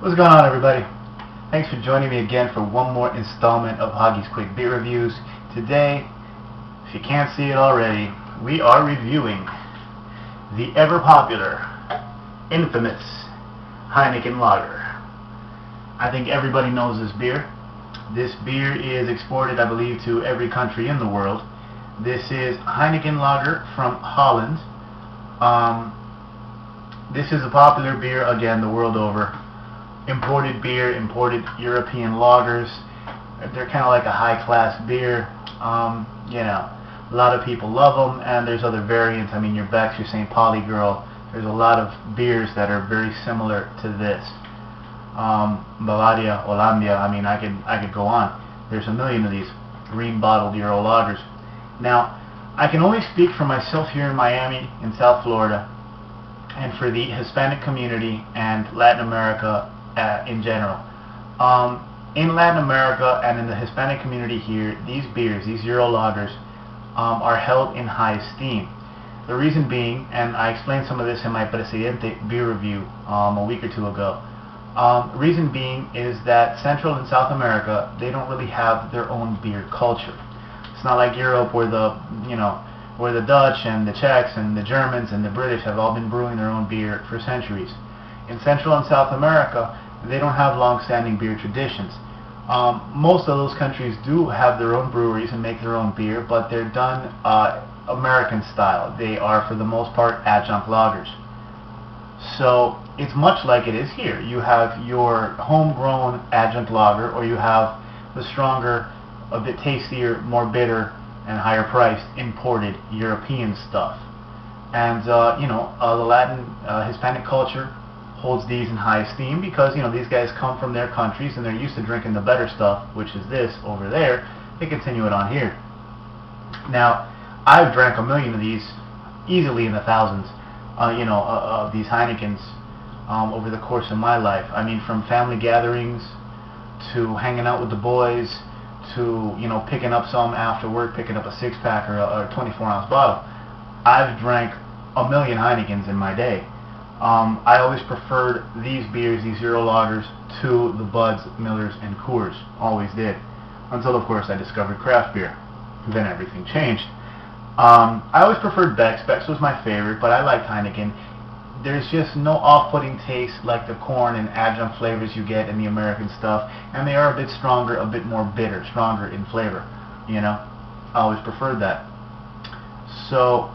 What's going on, everybody? Thanks for joining me again for one more installment of Hoggie's Quick Beer Reviews. Today, if you can't see it already, we are reviewing the ever-popular, infamous Heineken Lager. I think everybody knows this beer. This beer is exported, I believe, to every country in the world. This is Heineken Lager from Holland. This is a popular beer, again, the world over. Imported beer, imported European lagers. They're kind of like a high-class beer. A lot of people love them, and there's other variants. I mean, your Beck's, your St. Pauli Girl. There's a lot of beers that are very similar to this. Bavaria, Hollandia. I mean, I could go on. There's a million of these green bottled Euro lagers. Now, I can only speak for myself here in Miami, in South Florida, and for the Hispanic community and Latin America in general. In Latin America and in the Hispanic community here, these beers, these Euro lagers, are held in high esteem. The reason being, and I explained some of this in my Presidente beer review a week or two ago, reason being is that Central and South America, they don't really have their own beer culture. It's not like Europe where where the Dutch and the Czechs and the Germans and the British have all been brewing their own beer for centuries. In Central and South America, they don't have long-standing beer traditions. Most of those countries do have their own breweries and make their own beer, but they're done American style. They are, for the most part, adjunct lagers. So it's much like it is here. You have your homegrown adjunct lager, or you have the stronger, a bit tastier, more bitter, and higher priced imported European stuff. And the Latin Hispanic culture holds these in high esteem because these guys come from their countries and they're used to drinking the better stuff, which is this over there. They continue it on here. Now, I've drank a million of these, easily in the thousands, of these Heinekens over the course of my life. I mean, from family gatherings to hanging out with the boys to picking up some after work, picking up a 6-pack or a 24-ounce bottle. I've drank a million Heinekens in my day. I always preferred these beers, these Euro lagers, to the Buds, Millers, and Coors. Always did. Until, of course, I discovered craft beer. Then everything changed. I always preferred Beck's. Beck's was my favorite, but I liked Heineken. There's just no off-putting taste like the corn and adjunct flavors you get in the American stuff, and they are a bit stronger, a bit more bitter, stronger in flavor. I always preferred that. So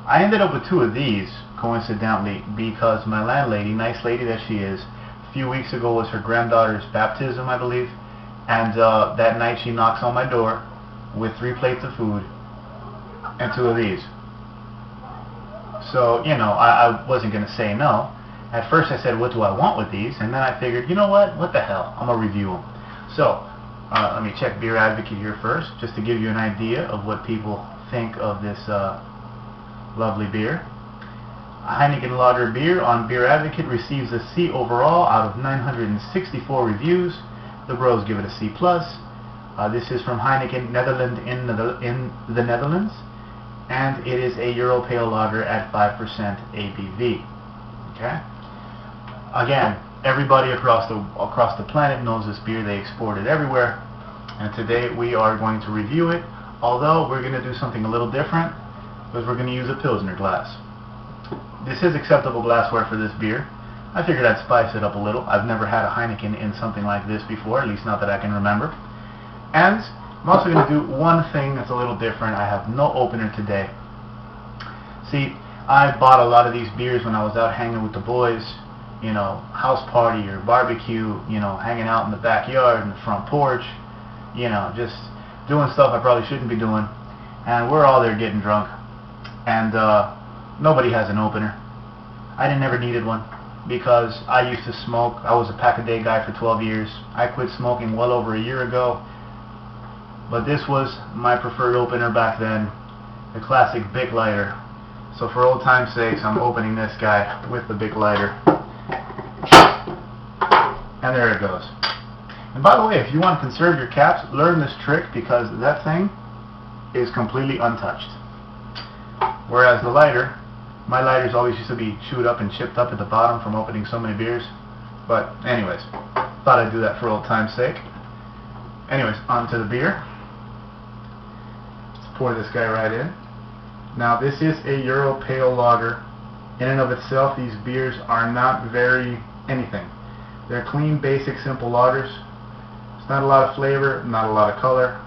I ended up with 2 of these, coincidentally, because my landlady, nice lady that she is, a few weeks ago was her granddaughter's baptism, I believe, and that night she knocks on my door with 3 plates of food and 2 of these. So, I wasn't going to say no. At first I said, what do I want with these? And then I figured, you know what the hell, I'm going to review them. So, let me check Beer Advocate here first, just to give you an idea of what people think of this lovely beer. Heineken Lager beer on Beer Advocate receives a C overall out of 964 reviews. The bros give it a C+. This is from Heineken Netherlands in the Netherlands, and it is a Euro Pale Lager at 5% ABV. Okay. Again, everybody across the planet knows this beer. They export it everywhere, and today we are going to review it. Although we're going to do something a little different, because we're going to use a Pilsner glass. This is acceptable glassware for this beer. I figured I'd spice it up a little. I've never had a Heineken in something like this before, at least not that I can remember. And I'm also going to do one thing that's a little different. I have no opener today. See, I bought a lot of these beers when I was out hanging with the boys, house party or barbecue, hanging out in the backyard, in the front porch, just doing stuff I probably shouldn't be doing. And we're all there getting drunk. And nobody has an opener. I never needed one because I used to smoke. I was a pack-a-day guy for 12 years. I quit smoking well over a year ago. But this was my preferred opener back then, the classic Bic lighter. So for old time's sakes, I'm opening this guy with the Bic lighter. And there it goes. And by the way, if you want to conserve your caps, learn this trick because that thing is completely untouched. Whereas the lighter, my lighters always used to be chewed up and chipped up at the bottom from opening so many beers. But anyways, thought I'd do that for old time's sake. Anyways, on to the beer. Let's pour this guy right in. Now this is a Euro Pale Lager. In and of itself, these beers are not very anything. They're clean, basic, simple lagers. It's not a lot of flavor, not a lot of color.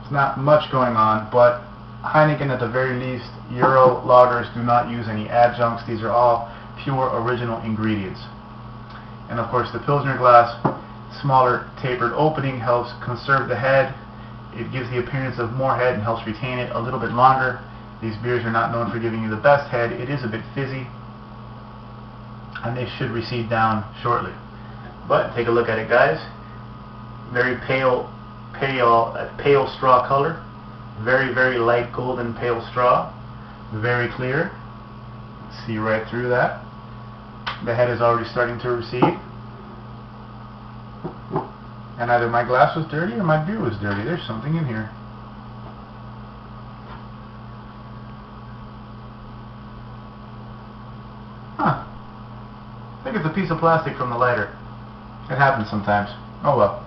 It's not much going on, but Heineken at the very least, Euro lagers do not use any adjuncts. These are all pure original ingredients. And of course the Pilsner glass, smaller tapered opening, helps conserve the head. It gives the appearance of more head and helps retain it a little bit longer. These beers are not known for giving you the best head. It is a bit fizzy, and they should recede down shortly. But take a look at it, guys. Very pale straw color. Very, very light golden pale straw. Very clear. See right through that. The head is already starting to recede. And either my glass was dirty or my beer was dirty. There's something in here. Huh. I think it's a piece of plastic from the lighter. It happens sometimes. Oh well.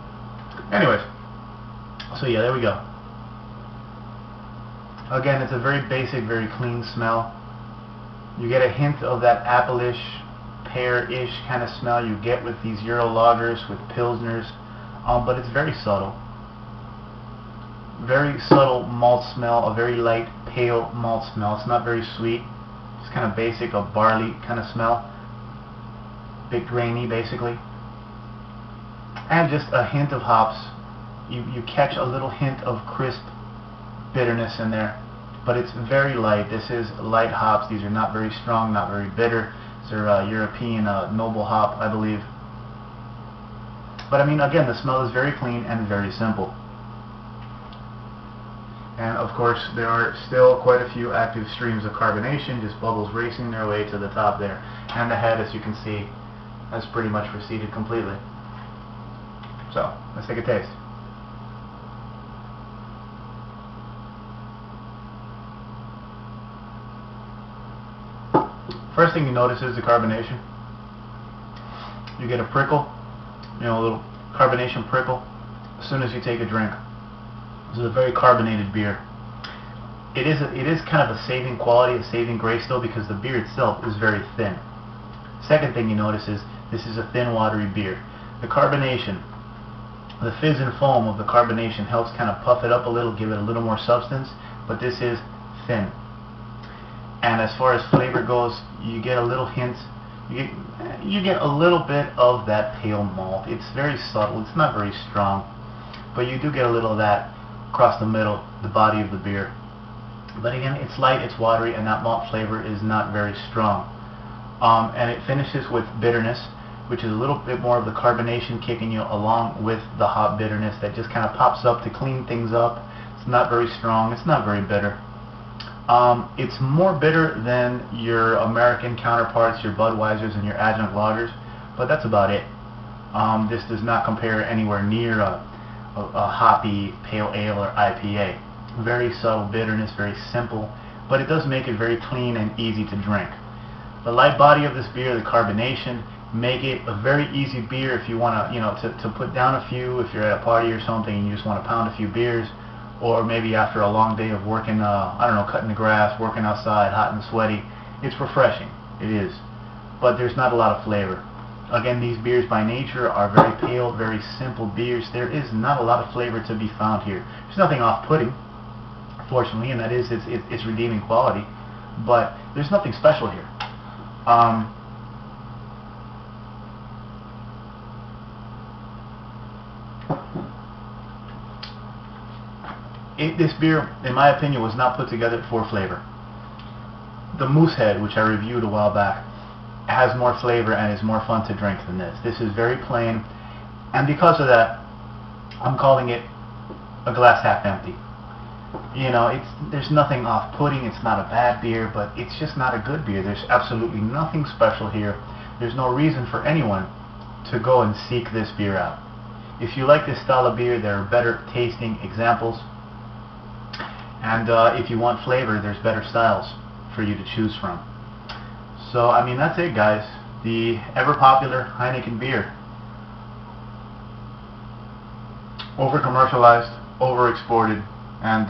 Anyways. So yeah, there we go. Again, it's a very basic, very clean smell. You get a hint of that apple-ish, pear-ish kind of smell you get with these Euro lagers, with Pilsners, but it's very subtle. Very subtle malt smell, a very light, pale malt smell. It's not very sweet. It's kind of basic, a barley kind of smell. Bit grainy, basically. And just a hint of hops. You catch a little hint of crisp bitterness in there, but it's very light. This is light hops. These are not very strong, not very bitter. These are European noble hop, I believe. But I mean, again, the smell is very clean and very simple. And of course, there are still quite a few active streams of carbonation, just bubbles racing their way to the top there. And the head, as you can see, has pretty much receded completely. So, let's take a taste. First thing you notice is the carbonation. You get a prickle, a little carbonation prickle as soon as you take a drink. This is a very carbonated beer. It is kind of a saving quality, a saving grace though, because the beer itself is very thin. Second thing you notice is this is a thin, watery beer. The carbonation, the fizz and foam of the carbonation helps kind of puff it up a little, give it a little more substance, but this is thin. And as far as flavor goes, you get a little hint, you get a little bit of that pale malt. It's very subtle, it's not very strong, but you do get a little of that across the middle, the body of the beer. But again, it's light, it's watery, and that malt flavor is not very strong. And it finishes with bitterness, which is a little bit more of the carbonation kicking you along with the hop bitterness that just kind of pops up to clean things up. It's not very strong, it's not very bitter. It's more bitter than your American counterparts, your Budweisers and your adjunct lagers, but that's about it. This does not compare anywhere near a hoppy pale ale or IPA. Very subtle bitterness, very simple, but it does make it very clean and easy to drink. The light body of this beer, the carbonation, make it a very easy beer if you want to put down a few, if you're at a party or something and you just want to pound a few beers, or maybe after a long day of working, I don't know, cutting the grass, working outside, hot and sweaty. It's refreshing, it is, but there's not a lot of flavor. Again, these beers by nature are very pale, very simple beers. There is not a lot of flavor to be found here. There's nothing off-putting, fortunately, and that is its redeeming quality, but there's nothing special here. This beer, in my opinion, was not put together for flavor. The Moosehead, which I reviewed a while back, has more flavor and is more fun to drink than this. This is very plain, and because of that, I'm calling it a glass half empty. There's nothing off-putting, it's not a bad beer, but it's just not a good beer. There's absolutely nothing special here. There's no reason for anyone to go and seek this beer out. If you like this style of beer, there are better tasting examples. And if you want flavor, there's better styles for you to choose from. So, I mean, that's it, guys. the ever popular Heineken beer. Over commercialized, over exported, and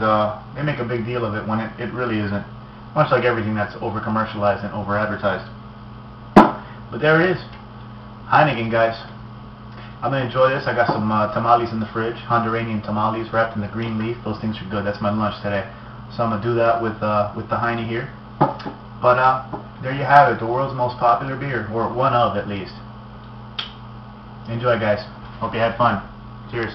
they make a big deal of it when it really isn't. Much like everything that's over commercialized and over advertised. But there it is. Heineken, guys. I'm going to enjoy this. I got some tamales in the fridge. Honduranian tamales wrapped in the green leaf. Those things are good. That's my lunch today. So I'm going to do that with the Heine here. But there you have it. The world's most popular beer. Or one of, at least. Enjoy, guys. Hope you had fun. Cheers.